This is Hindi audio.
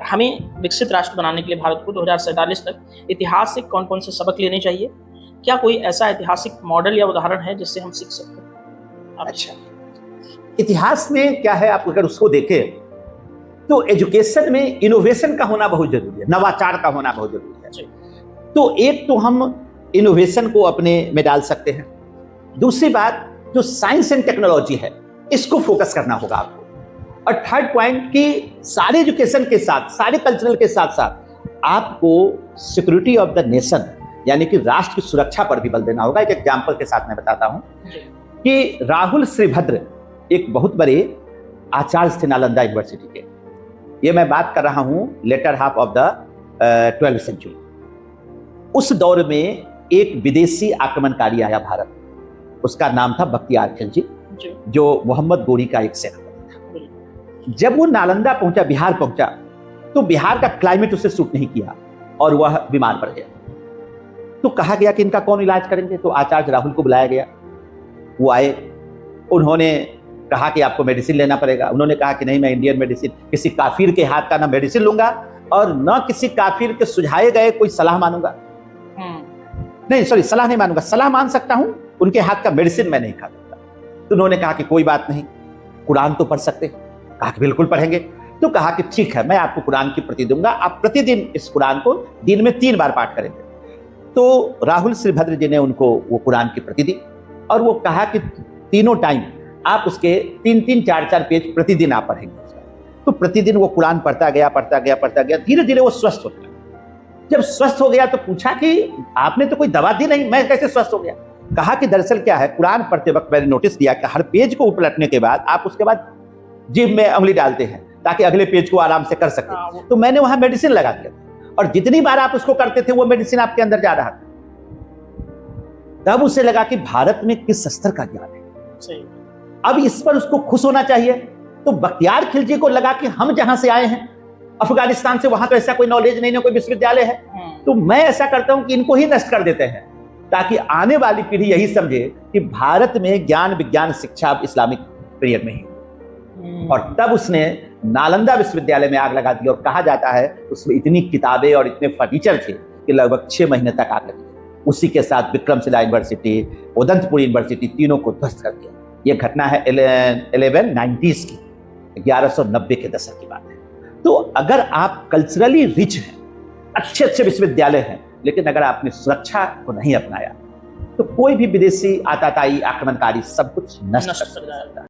हमें विकसित राष्ट्र बनाने के लिए भारत को 2047 तक इतिहास से कौन कौन से सबक लेने चाहिए? क्या कोई ऐसा ऐतिहासिक मॉडल या उदाहरण है जिससे हम सीख सकते हैं? अच्छा, इतिहास में क्या है, आप अगर उसको देखें तो एजुकेशन में इनोवेशन का होना बहुत जरूरी है, नवाचार का होना बहुत जरूरी है। तो एक तो हम इनोवेशन को अपने में डाल सकते हैं। दूसरी बात, जो साइंस एंड टेक्नोलॉजी है इसको फोकस करना होगा आपको। और थर्ड पॉइंट कि सारे एजुकेशन के साथ, सारे कल्चरल के साथ साथ आपको सिक्योरिटी ऑफ द नेशन यानी कि राष्ट्र की सुरक्षा पर भी बल देना होगा। एक एग्जाम्पल के साथ मैं बताता हूं कि राहुल श्रीभद्र एक बहुत बड़े आचार्य थे नालंदा यूनिवर्सिटी के। ये मैं बात कर रहा हूं लेटर हाफ ऑफ द 12वीं सेंचुरी। उस दौर में एक विदेशी आक्रमणकारी आया भारत, उसका नाम था बख्तियार खिलजी, जो मोहम्मद गोरी का एक सेनापति था। जब वो नालंदा पहुंचा, बिहार पहुंचा, तो बिहार का क्लाइमेट उसे सूट नहीं किया और वह बीमार पड़ गया। तो कहा गया कि इनका कौन इलाज करेंगे? तो आचार्य राहुल को बुलाया गया। वो आए, उन्होंने कहा कि आपको मेडिसिन लेना पड़ेगा। उन्होंने कहा कि नहीं, मैं इंडियन मेडिसिन, किसी काफिर के हाथ का ना मेडिसिन लूंगा और न किसी काफिर के सुझाए गए कोई सलाह मानूंगा। नहीं, सॉरी, सलाह नहीं मानूंगा, सलाह मान सकता हूं, उनके हाथ का मेडिसिन मैं नहीं खा सकता। तो उन्होंने कहा कि कोई बात नहीं, कुरान तो पढ़ सकते। कहा कि बिल्कुल पढ़ेंगे। तो कहा कि ठीक है, मैं आपको कुरान की प्रति दूंगा, आप प्रतिदिन इस कुरान को दिन में 3 बार पाठ करेंगे। तो राहुल श्रीभद्र जी ने उनको वो कुरान की प्रति दी और वो कहा कि तीनों टाइम आप उसके 3-3, 4-4 पेज प्रतिदिन आप पढ़ेंगे। तो प्रतिदिन वो कुरान पढ़ता गया। धीरे धीरे वो स्वस्थ हो गया। जब स्वस्थ हो गया तो पूछा कि आपने तो कोई दवा दी नहीं, मैं कैसे स्वस्थ हो गया? कहा कि दरअसल क्या है, कुरान पढ़ते वक्त मैंने नोटिस किया कि हर पेज को उलटने के बाद आप उसके बाद जीभ में उंगली डालते हैं ताकि अगले पेज को आराम से कर सके। तो मैंने वहां मेडिसिन लगा दिया और जितनी बार आप उसको करते थे वो मेडिसिन आपके अंदर जा रहा था। तब उसे लगा कि भारत में किस स्तर का ज्ञान है, अब इस पर उसको खुश होना चाहिए। तो बख्तियार खिलजी को लगा कि हम जहां से आए हैं अफगानिस्तान से, वहां तो ऐसा कोई नॉलेज नहीं, ना कोई विश्वविद्यालय है, तो मैं ऐसा करता हूं कि इनको ही नष्ट कर देते हैं ताकि आने वाली पीढ़ी यही समझे कि भारत में ज्ञान विज्ञान शिक्षा इस्लामिक पीरियड में ही। और तब उसने नालंदा विश्वविद्यालय में आग लगा दी और कहा जाता है उसमें इतनी किताबें और इतने फर्नीचर थे कि लगभग 6 महीने तक आग लगी। उसी के साथ विक्रमशिला यूनिवर्सिटी, उदंतपुर यूनिवर्सिटी, तीनों को ध्वस्त कर दिया। यह घटना है 1190s की, 1190 के दशक की बात है। तो अगर आप कल्चरली रिच हैं, अच्छे विश्वविद्यालय हैं, लेकिन अगर आपने सुरक्षा को नहीं अपनाया तो कोई भी विदेशी आतताई आक्रमणकारी सब कुछ नष्ट कर सकता है।